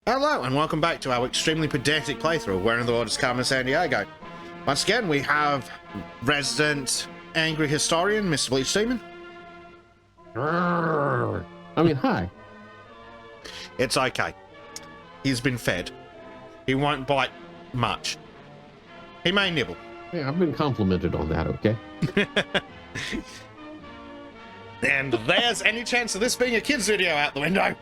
Hello and welcome back to our extremely pedantic playthrough Where in the World is Carmen Sandiego. Once again we have resident angry historian Mr. Bleach Demon. Hi. It's okay. He's been fed. He won't bite much. He may nibble. Yeah, I've been complimented on that, okay? And there's any chance of this being a kid's video out the window.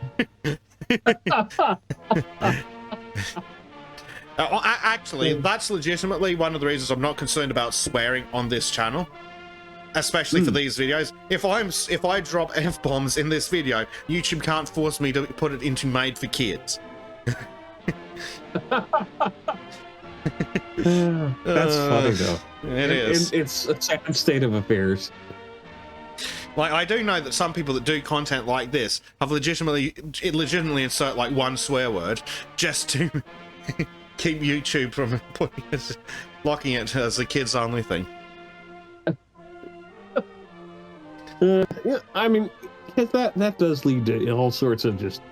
Actually, that's legitimately one of the reasons I'm not concerned about swearing on this channel, especially for these videos. If I drop F-bombs in this video, YouTube can't force me to put it into made for kids. That's funny though. It is. It's a sad state of affairs. Like, I do know that some people that do content like this have legitimately insert like one swear word just to keep YouTube from locking it as a kids only thing. Yeah, I mean, that does lead to all sorts of just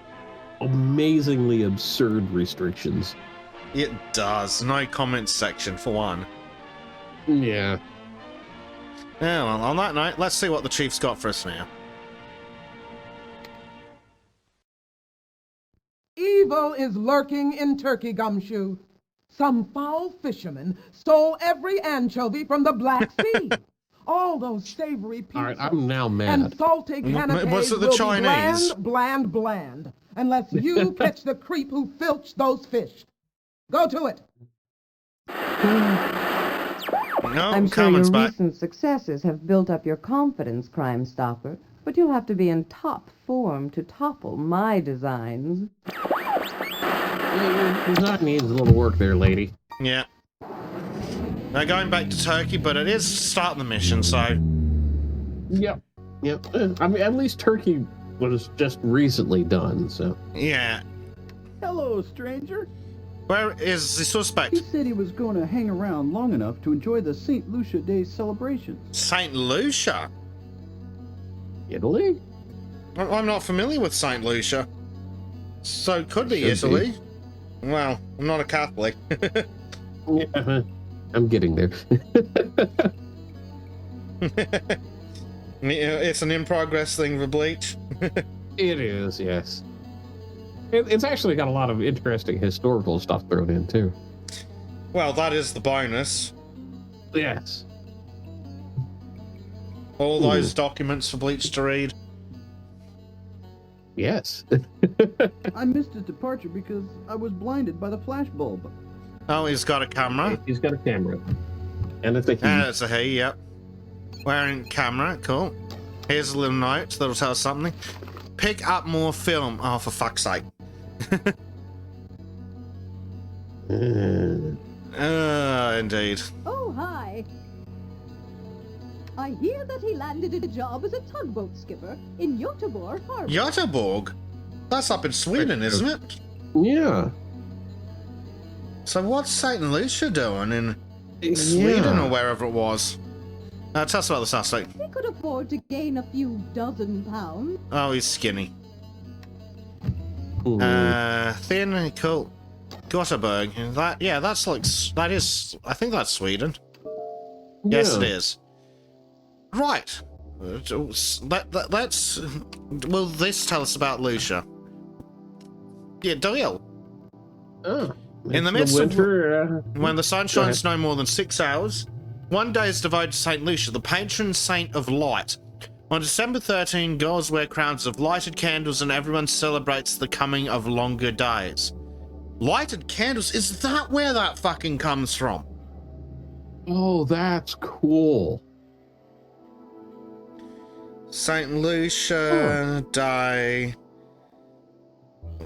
amazingly absurd restrictions. It does. No comments section for one. Yeah. Yeah, well, on that note, let's see what the Chief's got for us now. Evil is lurking in Turkey, Gumshoe. Some foul fisherman stole every anchovy from the Black Sea. All those savory pieces. All right, I'm now mad. And salty canapes Was it the will Chinese? be bland, unless you catch the creep who filched those fish. Go to it. No, I'm sure your comments back. recent successes have built up your confidence, Crime Stopper, but you'll have to be in top form to topple my designs. Your design needs a little work there, lady. Yeah. Now going back to Turkey, but it is starting the mission, so... Yep. I mean, at least Turkey was just recently done, so... Yeah. Hello, stranger. Where is the suspect? He said he was going to hang around long enough to enjoy the St. Lucia Day celebrations. St. Lucia? Italy? I'm not familiar with St. Lucia. So it could be Should Italy. Well, I'm not a Catholic. Yeah, I'm getting there. It's an in-progress thing for Bleach. It is, yes. It's actually got a lot of interesting historical stuff thrown in, too. Well, that is the bonus. Yes. All those documents for Bleach to read. Yes. I missed his departure because I was blinded by the flashbulb. Oh, he's got a camera. He's got a camera. And it's a he. And it's a he, yep. Wearing camera, cool. Here's a little note that'll tell us something. Pick up more film. Oh, for fuck's sake. Indeed. Oh, hi. I hear that he landed a job as a tugboat skipper in Göteborg Harbor. Göteborg? That's up in Sweden, isn't it? Yeah. So what's St. Lucia doing in Sweden or wherever it was? Tell us about the suspect. He could afford to gain a few dozen pounds. Oh, he's skinny. Thin, cool. Gothenburg. That is, I think that's Sweden. Yes, it is. Right. Let's, will this tell us about Lucia? Yeah, deal. Oh, In the midst winter, of when the sun shines no more than 6 hours, one day is devoted to St. Lucia, the patron saint of light. On December 13, girls wear crowns of lighted candles and everyone celebrates the coming of longer days. Lighted candles? Is that where that fucking comes from? Oh, that's cool. St. Lucia Day.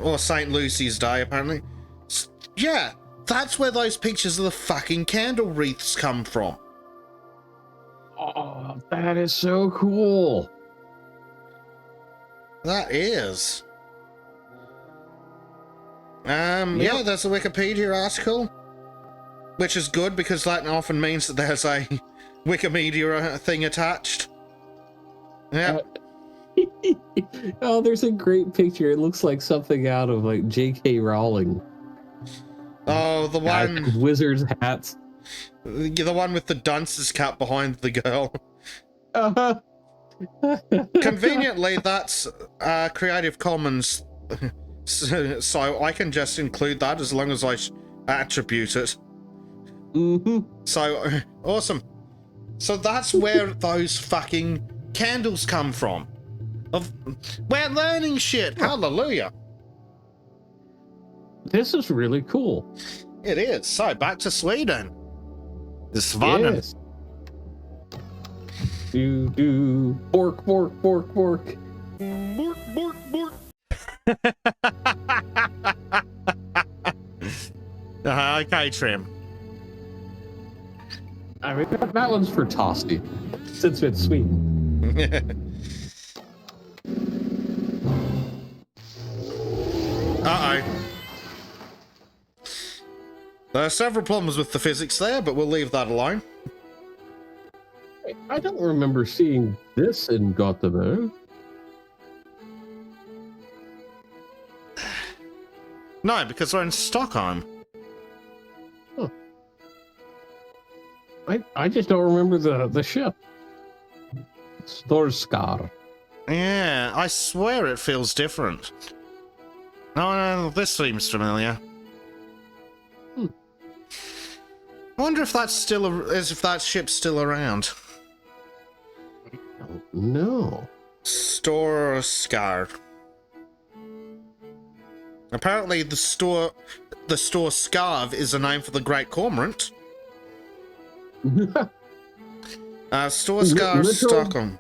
Or St. Lucy's Day, apparently. Yeah, that's where those pictures of the fucking candle wreaths come from. Oh, that is so cool. That is. Yeah, there's a Wikipedia article, which is good because that often means that there's a Wikimedia thing attached. Yeah. Oh, there's a great picture. It looks like something out of like J.K. Rowling. Oh, the Guys one, with wizards hats. the one with the dunce's cap behind the girl. Uh-huh. Conveniently, that's Creative Commons, so I can just include that as long as I attribute it. Mm-hmm. So, awesome. So that's where those fucking candles come from. We're learning shit. Hallelujah. This is really cool. It is. So, back to Sweden. Svanen. Yes. Do bork bork bork bork. Bork, bork, bork. Okay, Trim. I mean, that one's for Tosti, since it's Sweden. Uh-oh. There are several problems with the physics there, but we'll leave that alone. I don't remember seeing this in Gothenburg. No, because we're in Stockholm. Huh. I just don't remember the ship. Storskar. Yeah, I swear it feels different. Oh no, this seems familiar. I wonder if that's still if that ship's still around. No. Storskar. Apparently, the store Skarv is a name for the Great Cormorant. Storskar, Stockholm.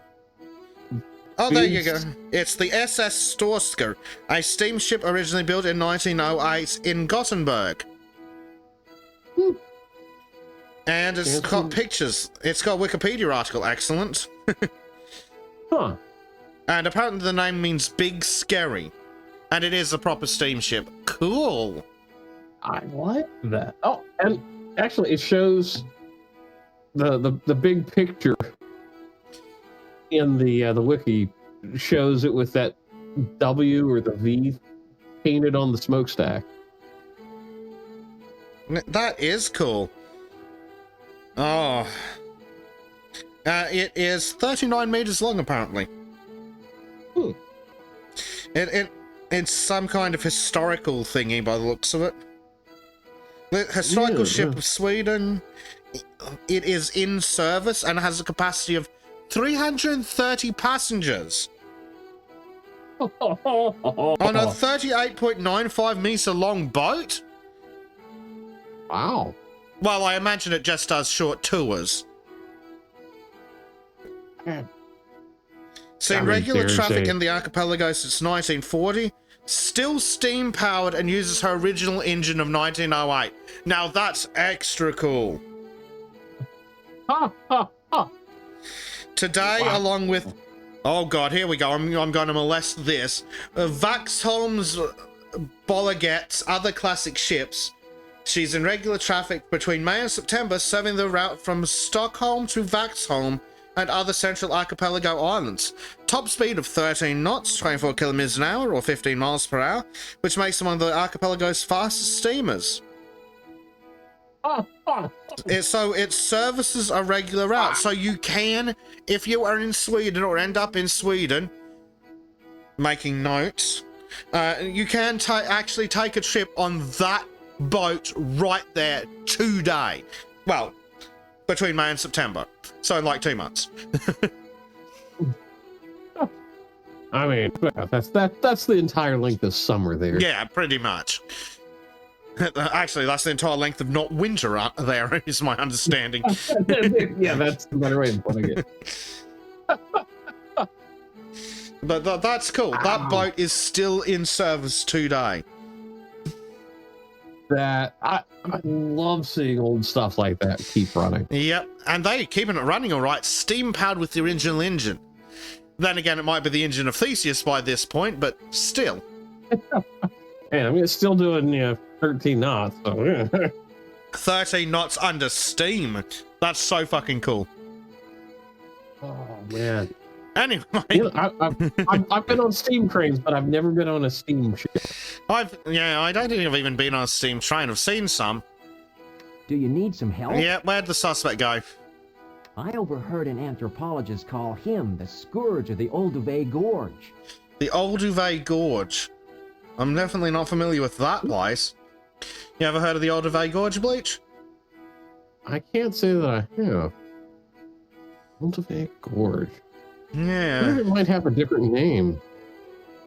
Oh, there you go. It's the SS Storskar, a steamship originally built in 1908 in Gothenburg. And it's got pictures. It's got a Wikipedia article. Excellent. Huh. And apparently the name means big scary. And it is a proper steamship. Cool. I like that. Oh, and actually it shows the big picture in the wiki shows it with that W or the V painted on the smokestack. That is cool. Oh. It is 39 meters long, apparently. It's some kind of historical thingy by the looks of it. The historical ship of Sweden. It is in service and has a capacity of 330 passengers. On a 38.95 meter long boat? Wow. Well, I imagine it just does short tours. Seen regular traffic in the archipelago since 1940. Still steam powered and uses her original engine of 1908. Now that's extra cool. Today, along with... Oh god, here we go. I'm going to molest this. Vaxholm's Bolliget's other classic ships. She's in regular traffic between May and September, serving the route from Stockholm to Vaxholm and other central archipelago islands. Top speed of 13 knots, 24 kilometers an hour, or 15 miles per hour, which makes them one of the archipelago's fastest steamers. So it services a regular route. So you can, if you are in Sweden or end up in Sweden, making notes, you can actually take a trip on that boat right there today. Well, between May and September. So in like 2 months. I mean, that's the entire length of summer there. Yeah, pretty much. Actually, that's the entire length of not winter there, is my understanding. Yeah, that's the better way of putting it. But that's cool. That boat is still in service today. That I love seeing old stuff like that keep running. Yep, and they keeping it running all right, steam powered with the original engine. Then again, it might be the engine of Theseus by this point, but still. Yeah, I mean, it's still doing 13 knots. So, yeah. 13 knots under steam. That's so fucking cool. Oh man, Anyway, You know, I've been on steam trains, but I've never been on a steamship. I don't think I've even been on a steam train. I've seen some. Do you need some help? Yeah, where'd the suspect go? I overheard an anthropologist call him the scourge of the Olduvai Gorge. The Olduvai Gorge. I'm definitely not familiar with that place. You ever heard of the Olduvai Gorge, Bleach? I can't say that I have. Olduvai Gorge. I think Yeah. it might have a different name.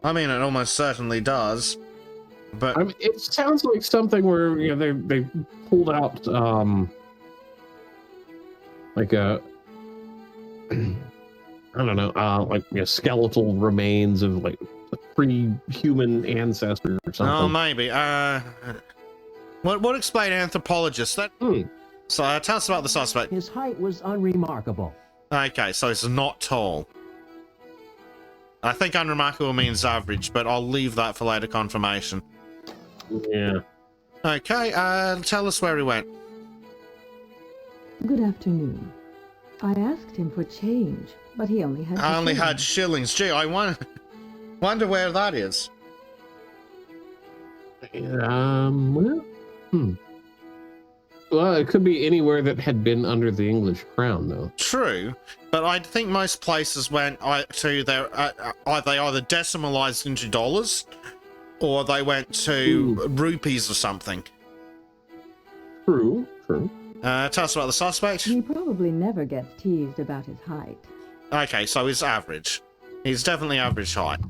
I mean, it almost certainly does. But I mean, it sounds like something where they pulled out like a I don't know like skeletal remains of like a pre-human ancestor or something. oh, maybe. What explain anthropologist? That. So tell us about the suspect. His height was unremarkable. Okay, so it's not tall. I think unremarkable means average, but I'll leave that for later confirmation. Yeah. Okay, tell us where he went. Good afternoon. I asked him for change, but he only had. I only shillings. had shillings. Gee, I wonder where that is. Well, it could be anywhere that had been under the English crown, though. True, but I think most places went to their they either decimalized into dollars, or they went to rupees or something. True. Tell us about the suspect. He probably never gets teased about his height. Okay, so he's average. He's definitely average height.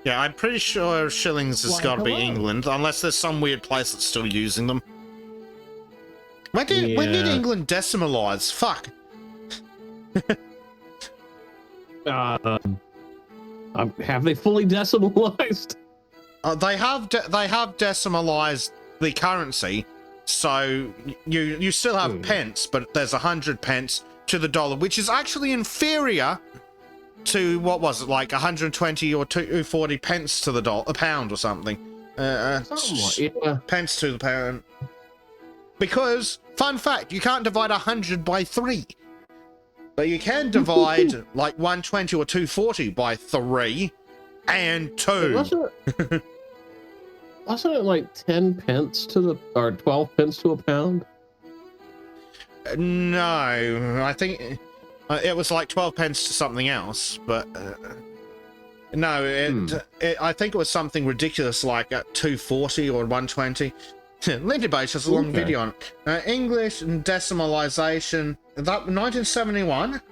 Yeah, I'm pretty sure shillings has Why, got to be hello. England, unless there's some weird place that's still using them. When did Yeah. England decimalize? Fuck. Have they fully decimalized? They have decimalized the currency, so you still have pence, but there's 100 pence to the dollar, which is actually inferior to what was it, like 120 or 240 pence to the a pound or something. Pence to the pound. Because, fun fact, you can't divide 100 by 3. But you can divide like 120 or 240 by 3 and 2. Wasn't it like 10 pence or 12 pence to a pound? No, I think it was like 12 pence to something else, but no, I think it was something ridiculous like at 240 or 120. Lindy Bates has a long video on it. English and decimalization. That 1971.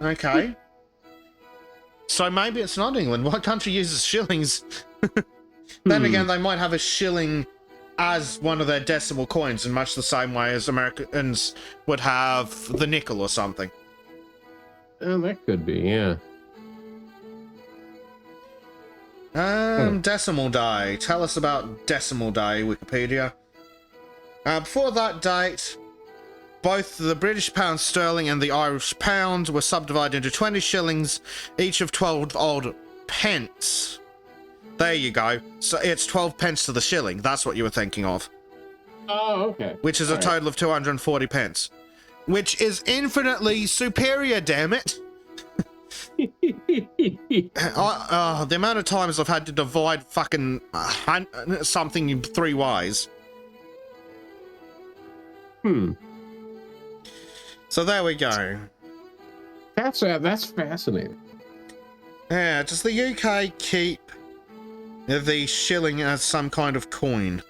Okay. So maybe it's not England. What country uses shillings? Then again, they might have a shilling as one of their decimal coins in much the same way as Americans would have the nickel or something. That could be, yeah. Decimal day. Tell us about decimal day, Wikipedia. Before that date, both the British pound sterling and the Irish pound were subdivided into 20 shillings, each of 12 odd pence. There you go. So it's 12 pence to the shilling. That's what you were thinking of. Oh, okay. Which is a total of 240 pence. Which is infinitely superior, damn it. The amount of times I've had to divide fucking something in 3 ways. So there we go. That's fascinating. Yeah, does the UK keep the shilling as some kind of coin?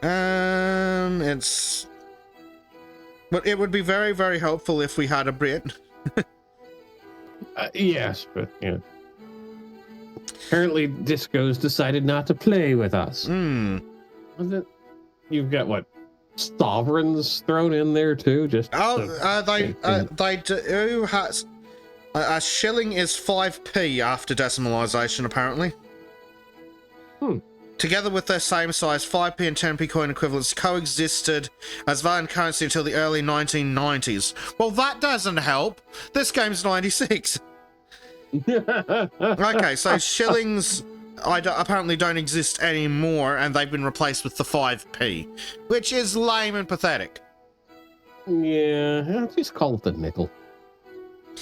It's... But it would be very, very helpful if we had a Brit. Yes, but yeah. Apparently, Disco's decided not to play with us. Was it? You've got what? Sovereigns thrown in there too? They do has. A shilling is 5p after decimalisation, apparently. Together with their same size 5p and 10p coin equivalents coexisted as valid currency until the early 1990s. Well, that doesn't help. This game's 96. Okay, so shillings apparently don't exist anymore, and they've been replaced with the 5p, which is lame and pathetic. Yeah, just call it the nickel.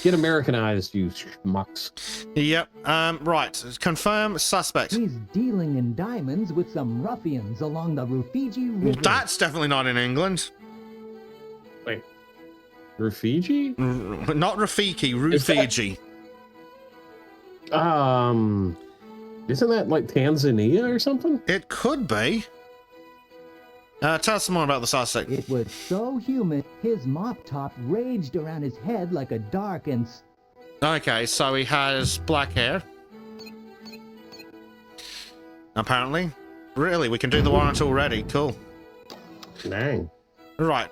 Get Americanized, you schmucks. Yep. Right. Confirm suspect. He's dealing in diamonds with some ruffians along the Rufiji River. That's definitely not in England. Wait. Rufiji? Not Rafiki, Rufiji. Isn't that like Tanzania or something? It could be. Tell us more about the suspect. It was so humid, his mop top raged around his head like a dark and... Okay, so he has black hair. Apparently. Really, we can do the warrant already. Cool. Dang. Right.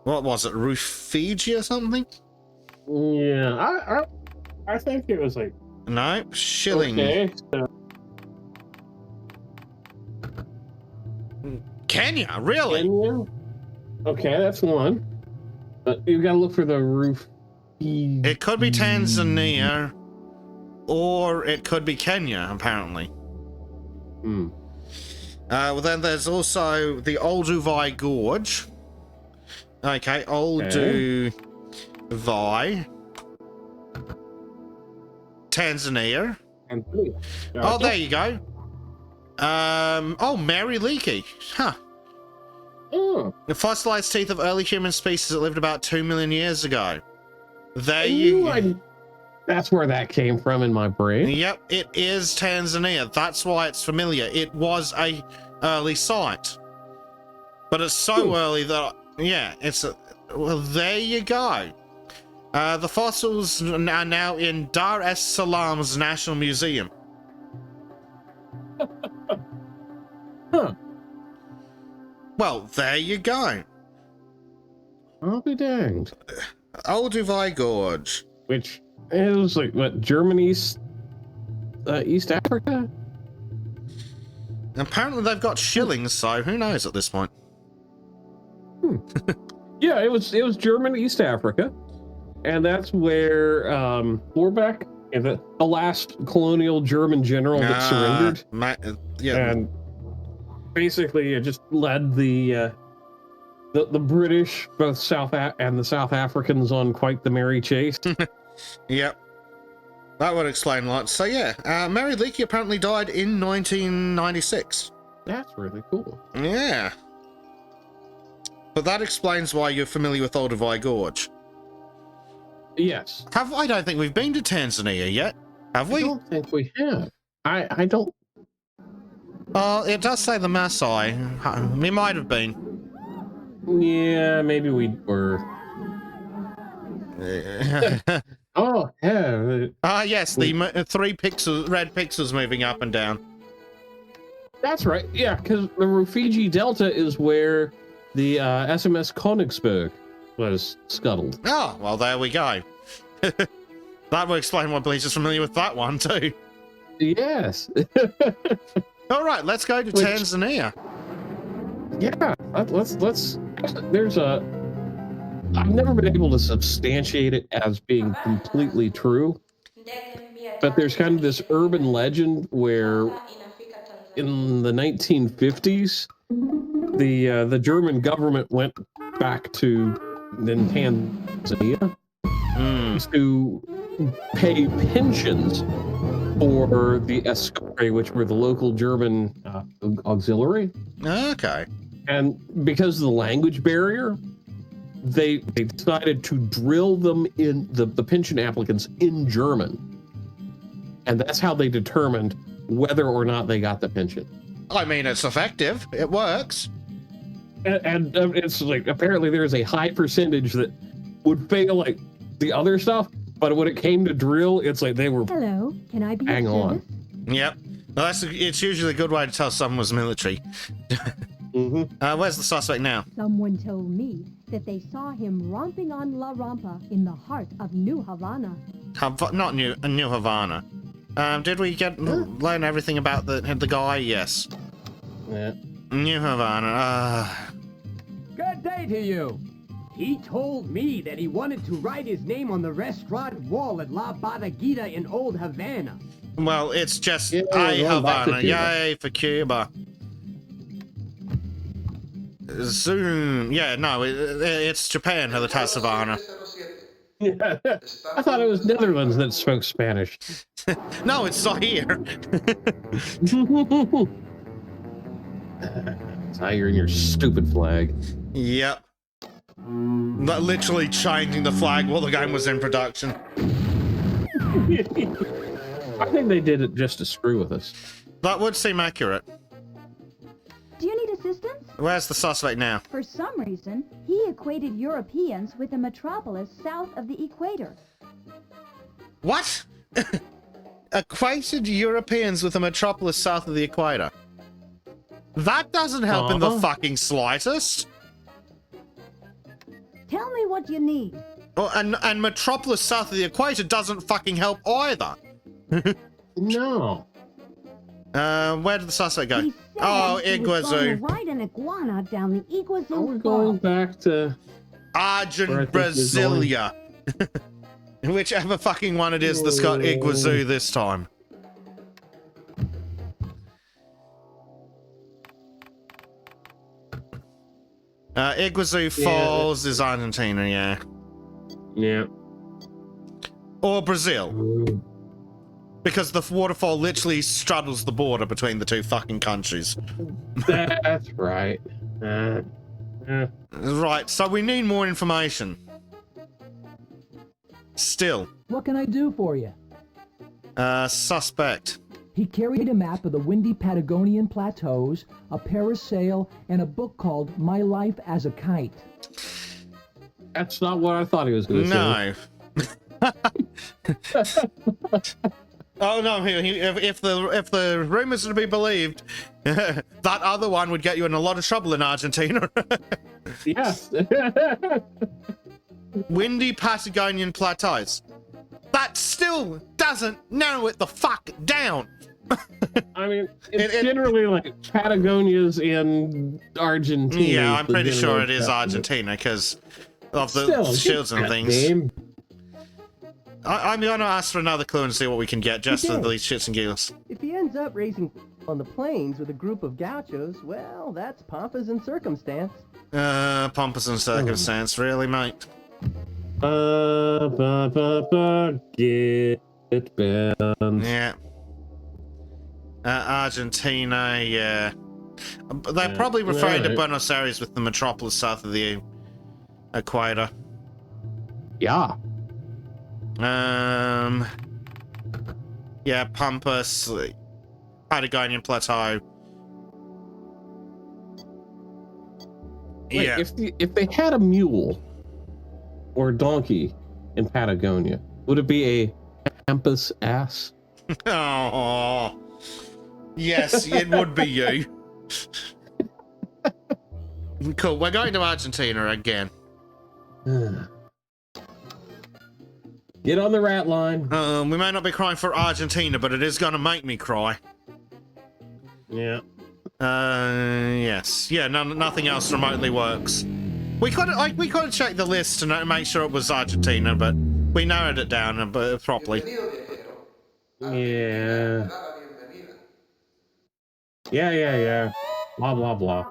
What was it? Rufiji or something? Yeah, I think it was like... No, shilling. Okay, so... Kenya, really? Kenya? Okay, that's one. But you gotta look for the roof. It could be Tanzania, or it could be Kenya, apparently. Hmm. Well, then there's also the Olduvai Gorge. Okay, Olduvai. Tanzania. Oh, there you go. Oh, Mary Leakey. Huh. Oh. The fossilized teeth of early human species that lived about 2 million years ago. There you... That's where that came from in my brain. Yep, it is Tanzania. That's why it's familiar. It was a early site. But it's so early that... Yeah, it's... Well, there you go. The fossils are now in Dar es Salaam's National Museum. Huh. Well, there you go. I'll be danged. Olduvai Gorge. Which is like, what, Germany's East Africa? Apparently they've got shillings, so who knows at this point. Yeah, it was German East Africa. And that's where Vorbeck, the last colonial German general that surrendered. Yeah. And basically, it just led the British, both and the South Africans, on quite the merry chase. Yep. That would explain a lot. So yeah, Mary Leakey apparently died in 1996. That's really cool. Yeah. But that explains why you're familiar with Olduvai Gorge. Yes. I don't think we've been to Tanzania yet, have we? I don't think we have. I don't. It does say the Maasai. We might have been. Yeah, maybe we were. Oh, yeah. Yes, the 3 pixels, red pixels moving up and down. That's right. Yeah, because the Rufiji Delta is where the SMS Königsberg was scuttled. Oh, well, there we go. That would explain why Bleach is familiar with that one, too. Yes. All right, let's go to Tanzania. Yeah, let's. There's a. I've never been able to substantiate it as being completely true, but there's kind of this urban legend where, in the 1950s, the German government went back to Tanzania to pay pensions for the Escori, which were the local German auxiliary. Okay. And because of the language barrier, they decided to drill them in the pension applicants in German. And that's how they determined whether or not they got the pension. I mean, it's effective. It works. And it's like, apparently there's a high percentage that would fail like the other stuff, but when it came to drill, it's like they were... Hello, can I be hang of on. service? Yep. Well, it's usually a good way to tell someone was military. Where's the suspect now? Someone told me that they saw him romping on La Rampa in the heart of New Havana. Not New Havana. Did we learn everything about the guy? Yes. Yeah. New Havana. Good day to you. He told me that he wanted to write his name on the restaurant wall at La Bodeguita in Old Havana. Well, it's just Yeah, a going back to Havana. Cuba. Yay for Cuba. Zoom. Yeah, no, it's Japan who has Havana. Yeah. I thought it was Netherlands that spoke Spanish. No, it's Zaire. Zaire and your stupid flag. Yep. Literally changing the flag while the game was in production. I think they did it just to screw with us. That would seem accurate. Do you need assistance? Where's the suspect now? For some reason, he equated Europeans with a metropolis south of the equator. What? Equated Europeans with a metropolis south of the equator. That doesn't help in the fucking slightest. Tell me what you need. Oh, and metropolis south of the equator doesn't fucking help either. No. Where did the suspect go? He said Oh, he was going to Iguazu. ride an iguana down the Iguazu Are we Falls. going back to... Argent Where I think we're Brasilia. Whichever fucking one it is that's got Iguazu this time. Iguazu Falls is Argentina, yeah. Yeah. Or Brazil. Because the waterfall literally straddles the border between the two fucking countries. That's right. Right, so we need more information. Still. What can I do for you? Suspect. He carried a map of the windy Patagonian plateaus, a parasail, and a book called My Life as a Kite. That's not what I thought he was going to say. No. Oh no! If the rumors are to be believed, that other one would get you in a lot of trouble in Argentina. Yes. Windy Patagonian plateaus. That still doesn't narrow it the fuck down. I mean, it's generally like Patagonia's in Argentina. Yeah, I'm pretty sure it is stuff. Argentina because of the Still, shields and that things. name. I'm gonna ask for another clue and see what we can get just for these shits and giggles. If he ends up racing on the plains with a group of gauchos, well, that's pompas and circumstance. Pompous and circumstance, really, mate. Get bound. Yeah. Argentina, yeah. They're probably referring to Buenos Aires with the metropolis south of the equator. Yeah. Yeah, Pampas, Patagonian Plateau. Wait, Yeah. if they had a mule or a donkey in Patagonia, would it be a pampas ass? Oh, yes, it would be you. Cool, we're going to Argentina again. Get on the rat line. We may not be crying for Argentina, but it is going to make me cry. Yeah. Yes. Yeah, nothing else remotely works. We could have checked the list to make sure it was Argentina, but we narrowed it down properly. Yeah. Yeah. Blah, blah, blah.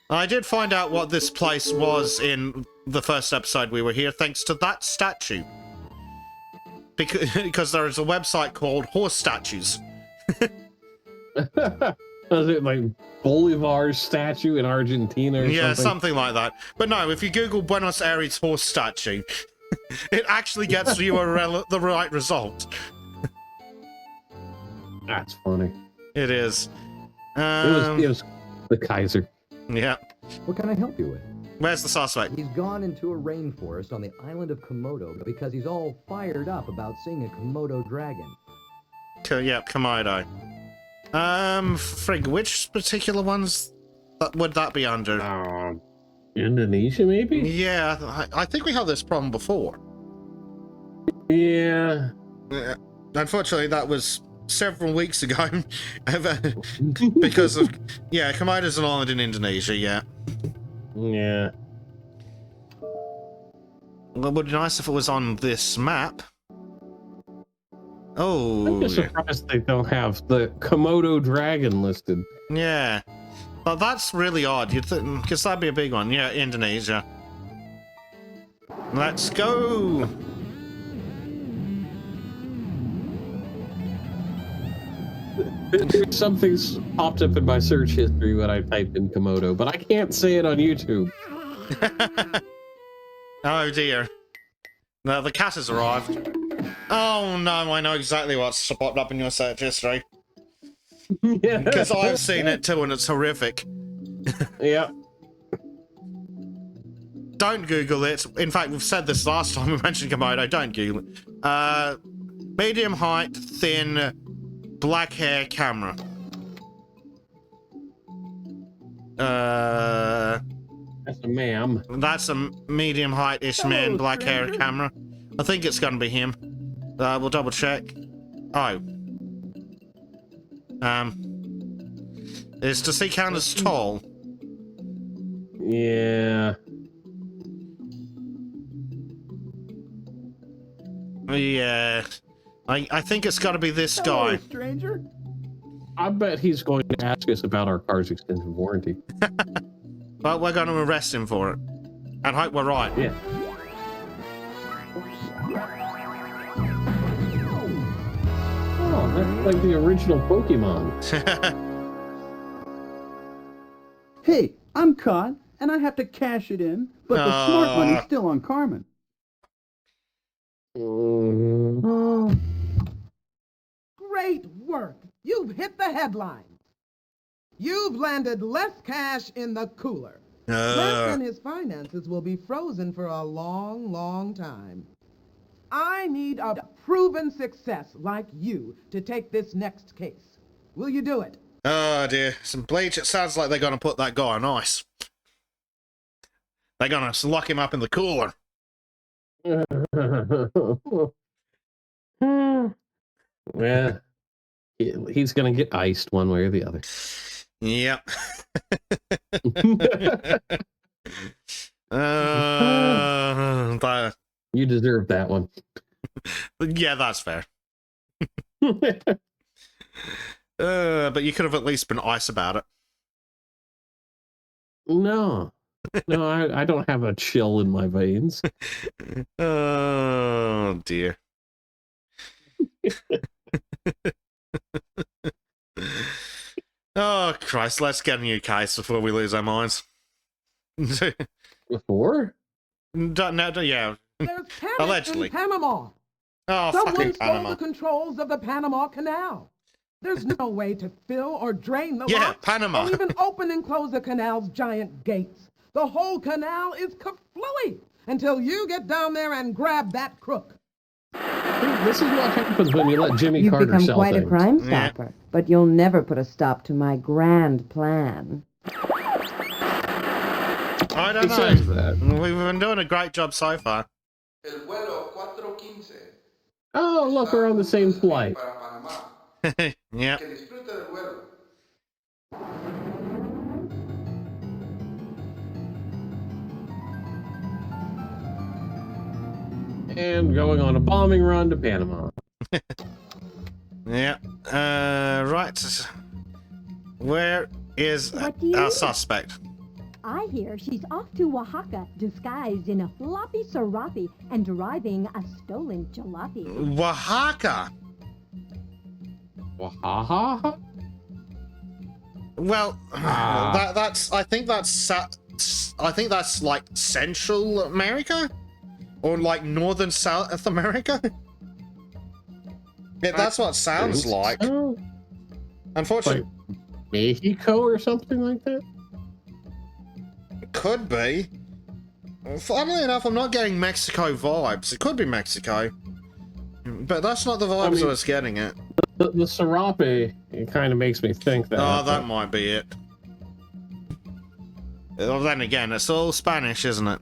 I did find out what this place was in the first episode we were here, thanks to that statue. Because there is a website called Horse Statues. Was it like Bolivar's statue in Argentina or Yeah, something? something like that. But no, if you Google Buenos Aires horse statue, it actually gets you the right result. That's funny. It is. It was the Kaiser. Yeah. What can I help you with? Where's the suspect? He's gone into a rainforest on the island of Komodo because he's all fired up about seeing a Komodo dragon. Yep, Komodo. Frig, which particular ones would that be under? Indonesia, maybe? Yeah, I think we had this problem before. Yeah. Unfortunately, that was several weeks ago. Because of... Yeah, Komodo's an island in Indonesia, yeah. Yeah. Well, it would be nice if it was on this map. I'm Oh, just surprised they don't have the Komodo dragon listed. yeah. But that's really odd. You'd think, because that'd be a big one. Yeah, Indonesia. Let's go. Something's popped up in my search history when I typed in Komodo, but I can't say it on YouTube. Oh dear. No, the cat has arrived. Oh no, I know exactly what's popped up in your search history. Because I've seen it too and it's horrific. Yeah. Don't Google it. In fact, we've said this last time we mentioned Komodo. Don't Google it. Medium height, thin, black hair camera. That's a ma'am. That's a medium height-ish man, black hair camera. I think it's gonna be him. We'll double check. Oh. Does he count as tall? Yeah. Yeah. I think it's gotta be this Hello, guy. stranger. I bet he's going to ask us about our car's extended warranty. But we're gonna arrest him for it. And hope we're right. Yeah. Oh, that's like the original Pokemon. Hey, I'm caught, and I have to cash it in, but the smart money's still on Carmen. Great work. You've hit the headlines. You've landed less cash in the cooler. Les and his finances will be frozen for a long, long time. I need a proven success like you to take this next case. Will you do it? Oh dear. Some bleach. It sounds like they're gonna put that guy on ice. They're gonna lock him up in the cooler. Yeah. He's going to get iced one way or the other. Yep. You deserve that one. Yeah, that's fair. But you could have at least been nice about it. No. No, I don't have a chill in my veins. Oh, dear. Oh, Christ, let's get a new case before we lose our minds. Before? Yeah. There's panic Allegedly. in Panama. Oh, Someone fucking stole Panama. the controls of the Panama Canal. There's no way to fill or drain the Yeah, locks, Panama. or even open and close the canal's giant gates. The whole canal is kaflooey until you get down there and grab that crook. This is what happens when you let Jimmy You've Carter become sell quite things. a crime Yeah. stopper, but you'll never put a stop to my grand plan. I don't Besides know. that. We've been doing a great job so far. El vuelo 415 Oh, look, we're on the same flight. para Panamá. Yeah. Que disfrute del vuelo. And going on a bombing run to Panama. Yeah. Right. Where is What do you our mean? suspect? I hear she's off to Oaxaca, disguised in a floppy serape and driving a stolen jalopy. Oaxaca. Wahaha? Well, that's. I think that's like Central America, or like Northern South America. Yeah, that's what it sounds like. So? Unfortunately, Like Mexico or something like that? it could be. Funnily enough, I'm not getting Mexico vibes. It could be Mexico, but that's not the vibes I was getting at. The serape, it kind of makes me think that. Oh, that might be it. Well, then again, it's all Spanish, isn't it?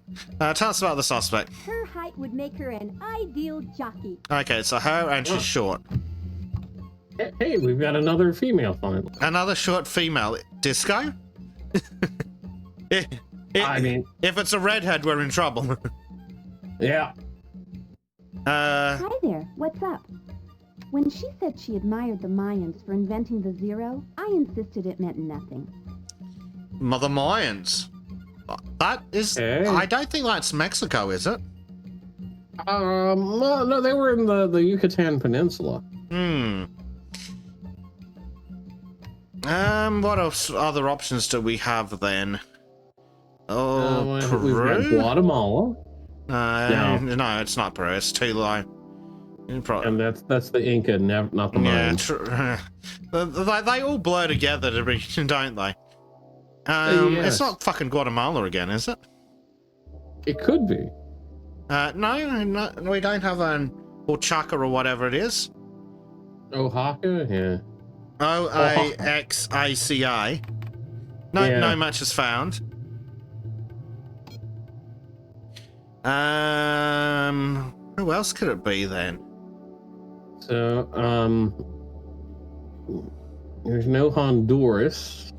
Tell us about the suspect. Her height would make her an ideal jockey. Okay, so her, and she's short. Hey, we've got another female finally. Another short female. Disco? I mean, If it's a redhead, we're in trouble. Yeah. Hi there, what's up? When she said she admired the Mayans for inventing the zero, I insisted it meant nothing. Mother Mayans. That is... Hey. I don't think that's Mexico, is it? No, they were in the Yucatan Peninsula. What else? Other options do we have then? Oh, Peru? We've got Guatemala. No, it's not Peru. It's too low. And that's the Inca, not the Mayans. Yeah, they all blur together, don't they? Yes. It's not fucking Guatemala again, is it? It could be. No, we don't have an Oaxaca or whatever it is. Oaxaca, yeah. Oaxaca. No match is found. Who else could it be then? So, there's no Honduras.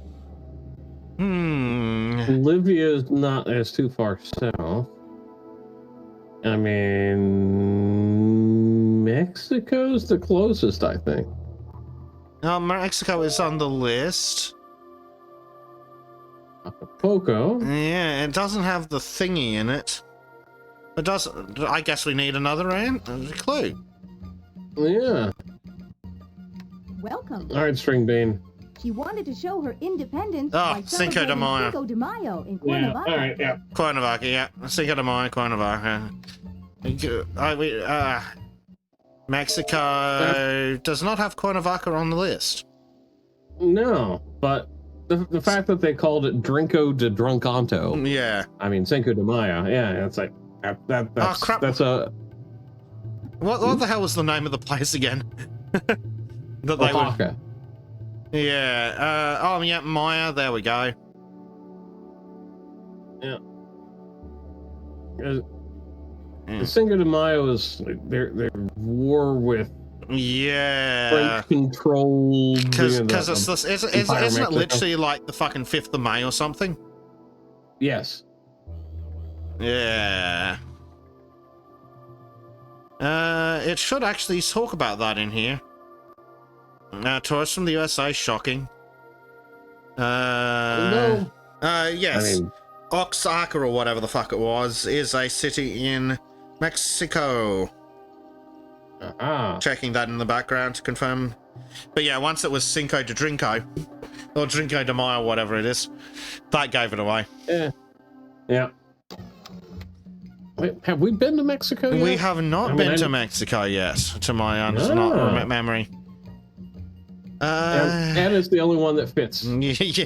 Bolivia is not as too far south. I mean, Mexico's the closest, I think. Mexico is on the list. Acapulco. Yeah, it doesn't have the thingy in it. It does. I guess we need another clue. Yeah. Welcome. All right, String Bean. She wanted to show her independence Oh, by Cinco de celebrating Mayo. Cinco de Mayo in Yeah. Cuernavaca. All right. Yeah. Cuernavaca, yeah. Cinco de Mayo, Cuernavaca. Mexico does not have Cuernavaca on the list. No, but the fact that they called it Drinko de Drunkanto. Yeah. I mean, Cinco de Mayo. Yeah, it's like that's crap. That's a. What the hell was the name of the place again? Oaxaca. Yeah. Yeah, Maya. There we go. Yeah. The Cinco de Mayo is their war with French controlled. Because isn't it literally like the fucking 5th of May or something? Yes. Yeah. It should actually talk about that in here. Tourists from the USA, shocking. No. Yes. I mean, Oaxaca or whatever the fuck it was is a city in Mexico. Checking that in the background to confirm. But yeah, once it was Cinco de Drinko, or Drinko de Mayo, whatever it is, that gave it away. Yeah. Yeah. Wait, have we been to Mexico yet? We have not been to Mexico yet, to my memory. And it's the only one that fits. Yeah.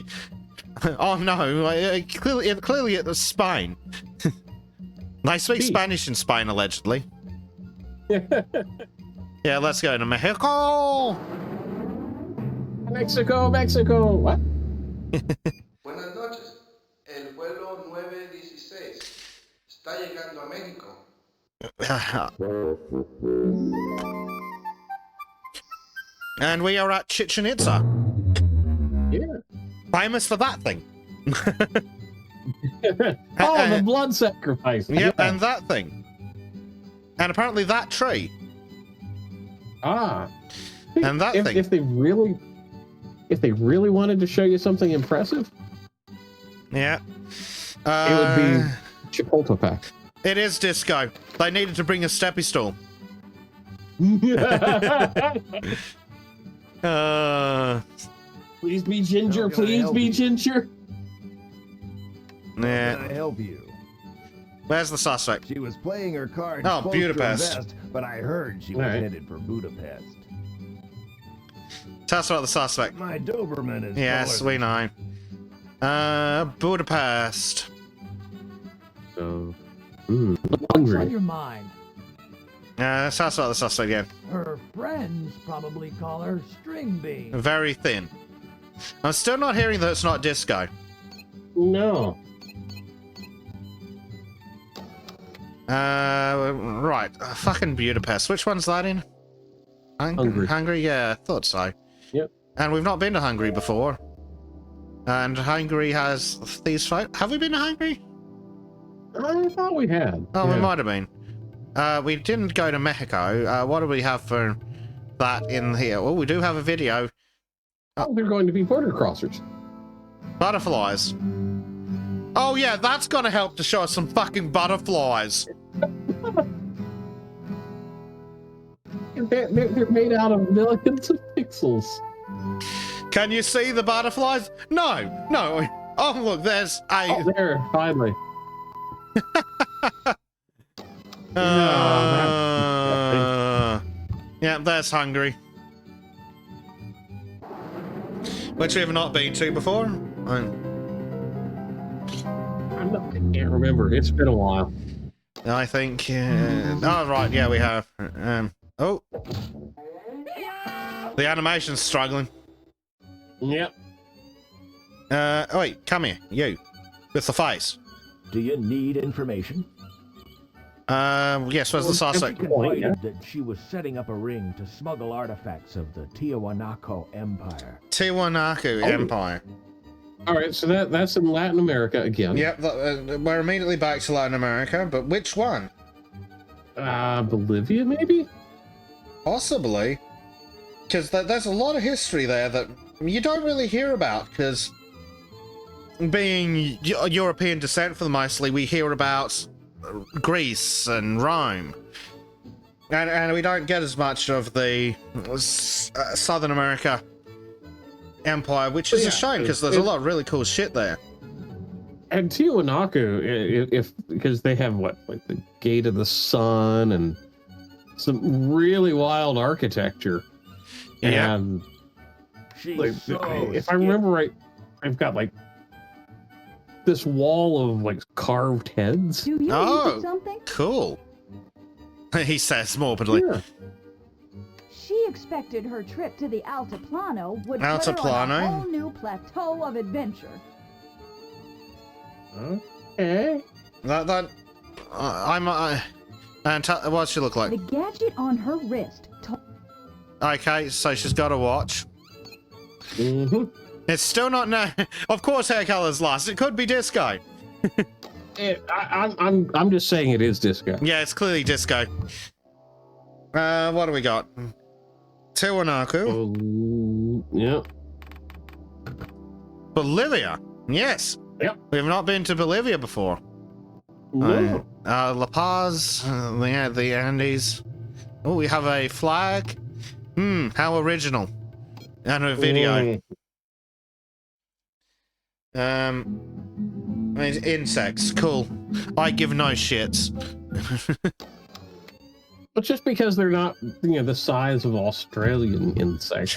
Oh no! Clearly it was Spain. They speak Spanish in Spain, allegedly. Yeah, let's go to Mexico. Mexico. What? Buenas noches. El vuelo 916 está llegando a México. And we are at Chichen Itza. Yeah. Famous for that thing. The blood sacrifice. Yep, Yeah. and that thing. And apparently that tree. And that thing. If they really wanted to show you something impressive, yeah. It would be Chapultepec. It is disco. They needed to bring a steppy stool. Please be ginger. Please be ginger. Yeah. Can I help you? Where's the suspect? She was playing her cards Oh, close to her Budapest. vest, but I heard she was headed for Budapest. Tell us about the suspect. My Doberman is Yes, we know. Budapest. So, What's on your mind? Tell us about the suspect again. Her friends probably call her String Bean. Very thin. I'm still not hearing that it's not disco. No. Right. Fucking Budapest. Which one's that in? Hungary. Hungary? Yeah, I thought so. Yep. And we've not been to Hungary before. And Hungary has these folks. Have we been to Hungary? I thought we had. Oh, Yeah. we might have been. We didn't go to Mexico. What do we have for that in here? Oh, we do have a video. Oh, they're going to be border crossers. Butterflies. Oh yeah, that's gonna help to show us some fucking butterflies. They're made out of millions of pixels. Can you see the butterflies? No, no. Oh look, there's a. Oh, there, finally. Yeah, there's Hungary. Which we have not been to before. I can't remember. It's been a while. I think. Oh, right. Yeah, we have. Oh. The animation's struggling. Yep. Oh, wait. Come here. You. With the face. Do you need information? Yes, where's the suspect? Confided that she was setting up a ring to smuggle artifacts of the Tiwanaku Empire. Tiwanaku Empire. All right, so that's in Latin America again. Yep, we're immediately back to Latin America, but which one? Bolivia, maybe? Possibly. Because there's a lot of history there that you don't really hear about, because being European descent for the mostly, we hear about Greece and Rome. And we don't get as much of the Southern America Empire, which is a shame, because there's a lot of really cool shit there. And Tiwanaku, because they have like the Gate of the Sun and some really wild architecture. Yeah. And if I remember right, I've got like this wall of like carved heads. Do you need something? Cool. He says morbidly. Yeah. She expected her trip to the Altiplano would put her on a whole new plateau of adventure. Okay. What's she look like? The gadget on her wrist. Okay, so she's got a watch. Mm-hmm. It's still not Of course, hair color's lost. It could be disco. I'm just saying it is disco. Yeah, it's clearly disco. What do we got? Tiwanaku. Yep. Bolivia. Yes. Yep. We have not been to Bolivia before. No. La Paz. The Andes. Oh, we have a flag. How original. And a video. Insects. Cool. I give no shits. But just because they're not, the size of Australian insects.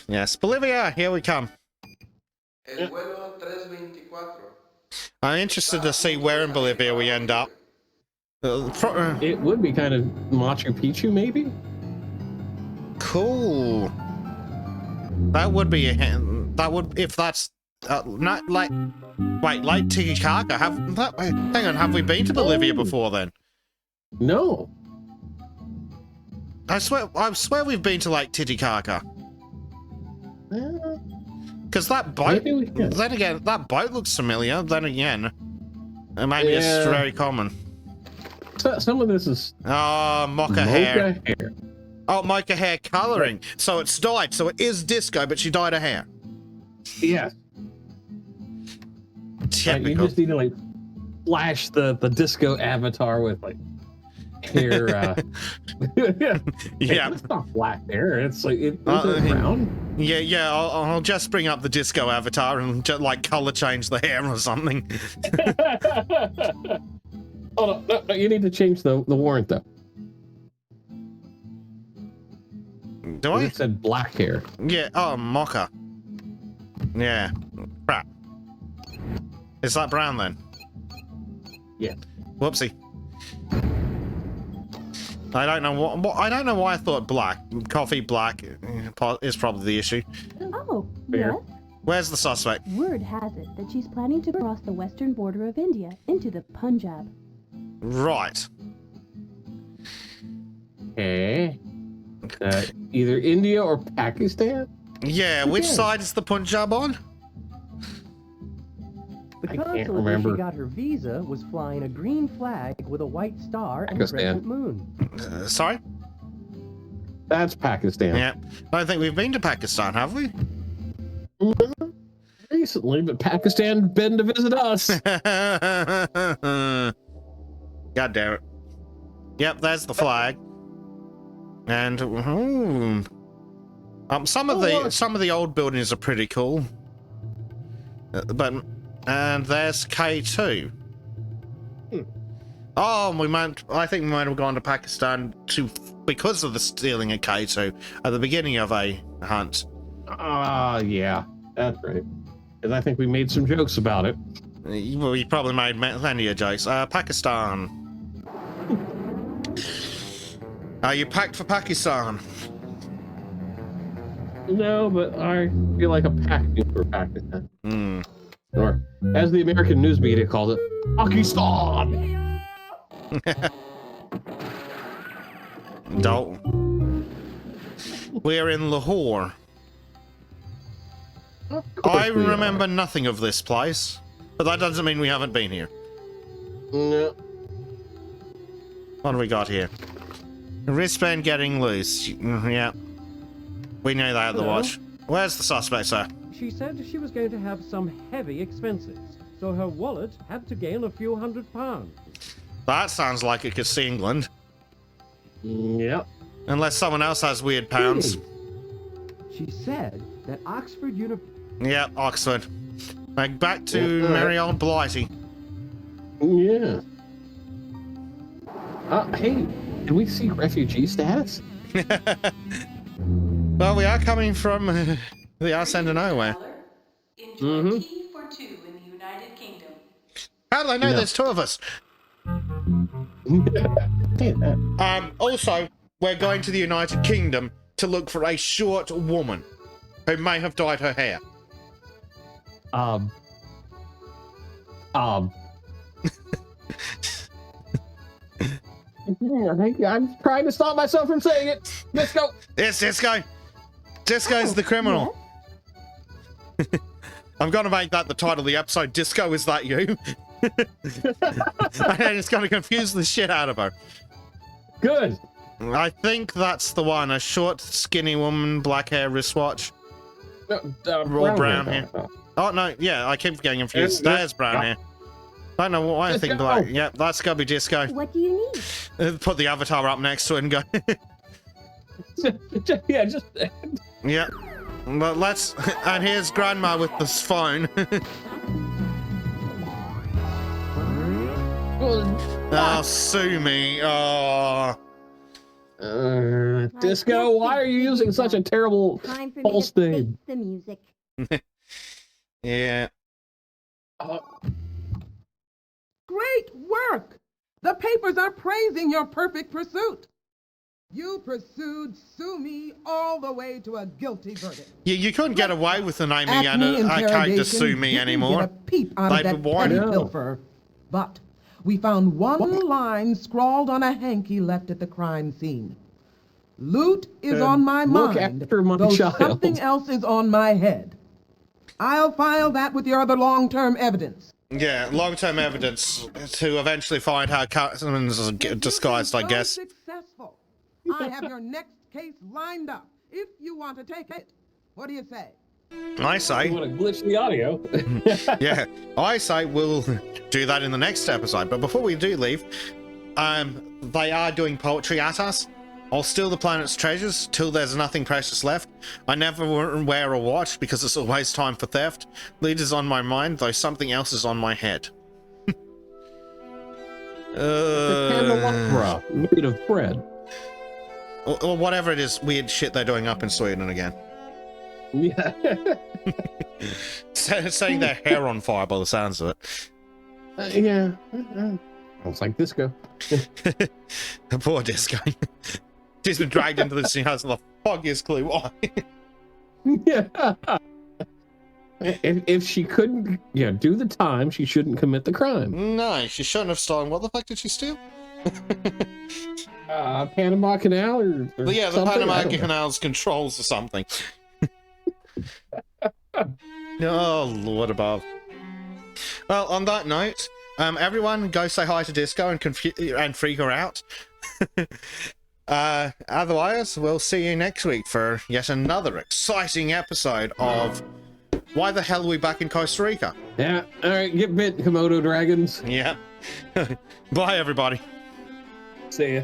Yes. Bolivia, here we come. El vuelo 324. I'm interested to see where in Bolivia we end up. It would be kind of Machu Picchu, maybe? Cool. That would be if that's not like. Wait, Lake Titicaca. Hang on, have we been to Bolivia before then? No. I swear we've been to Lake Titicaca. Because that boat, then again, that boat looks familiar. Then again, maybe it's very common. So, some of this is mocha hair. Oh, mocha hair coloring. So it's dyed. So it is disco, but she dyed her hair. Yeah. Typical. You just need to like flash the disco avatar with like hair. Yeah. It's not black hair. It's like it's brown. Yeah. I'll just bring up the disco avatar and just like color change the hair or something. Oh no, you need to change the warrant though. Do I? It said black hair. Yeah. Oh, mocha. Yeah. Crap. Is that brown then? Yeah. Whoopsie. I don't know what I don't know why I thought black. Coffee black is probably the issue. Oh, Fair. yes. Where's the suspect? Word has it that she's planning to cross the western border of India into the Punjab. Right. Okay. Either India or Pakistan? Yeah, which side is the Punjab on? The I can't consulate where remember. she got her visa was flying a green flag with a white star and a Pakistan. crescent moon. Sorry? That's Pakistan. Yeah. I don't think we've been to Pakistan, have we? Recently, but Pakistan been to visit us. God damn it. Yep, there's the flag. And some of the old buildings are pretty cool. And there's K2. Oh, I think we might have gone to Pakistan because of the stealing of K2 at the beginning of a hunt. Yeah, that's right. Because I think we made some jokes about it. We probably made plenty of jokes. Pakistan. Are you packed for Pakistan? No, but I feel like a packing for Pakistan. Or, as the American news media calls it, Pakistan! Dalton. We're in Lahore. I remember nothing of this place, but that doesn't mean we haven't been here. No. What do we got here? Wristband getting loose. Yeah. We know that at the watch. Where's the suspect, sir? She said she was going to have some heavy expenses, so her wallet had to gain a few £100. That sounds like it could see England. Yep. Unless someone else has weird pounds. She said that Oxford University... Yep, Oxford. Back to merry old Blighty. Yeah. Hey, can we see refugee status? Well, we are coming from the arse end of nowhere. Enjoy tea for two in the United Kingdom. How do they know there's two of us? Also, we're going to the United Kingdom to look for a short woman who may have dyed her hair. I'm trying to stop myself from saying it. Disco. It's Disco. Disco's the criminal. I'm going to make that the title of the episode. Disco, is that you? And it's going to confuse the shit out of her. Good. I think that's the one. A short, skinny woman, black hair, wristwatch. Raw brown hair. Oh, no. Yeah, I keep getting confused. There's brown hair. I don't know why I think black. Yeah, that's got to be Disco. What do you need? Put the avatar up next to it and go. Yeah, just. Yeah. But let's. And here's Grandma with this phone. Oh, sue me. Oh. Disco, why are you using such a terrible false name? The music. Yeah. Great work! The papers are praising your perfect pursuit. You pursued Sue Me all the way to a guilty verdict. You couldn't get away with the naming and a character Sue Me anymore. Get a peep out of that petty pilfer. But we found one line scrawled on a hanky left at the crime scene. Loot is on my look mind, after my though child. something else is on my head. I'll file that with your other long-term evidence. Yeah, long-term evidence to eventually find how Carmen's disguised, I guess. Successful. I have your next case lined up, if you want to take it. What do you say? I say... You want to glitch the audio? Yeah, I say we'll do that in the next episode. But before we do leave, they are doing poetry at us. I'll steal the planet's treasures till there's nothing precious left. I never wear a watch because it's always time for theft. Leader's on my mind, though something else is on my head. The candelabra made of bread. Or whatever it is, weird shit they're doing up in Sweden again. Yeah. Setting their hair on fire by the sounds of it. Yeah. Sounds like Disco. Poor Disco. She's been dragged into this and has the foggiest clue why. Yeah. If she couldn't do the time, she shouldn't commit the crime. No, she shouldn't have stolen. What the fuck did she steal? Panama Canal or yeah, the Panama Canal's controls or something. Oh, Lord above. Well, on that note, everyone go say hi to Disco and freak her out. Otherwise, we'll see you next week for yet another exciting episode of Why the Hell Are We Back in Costa Rica? Yeah, all right, get bit, Komodo dragons. Yeah. Bye, everybody. See ya.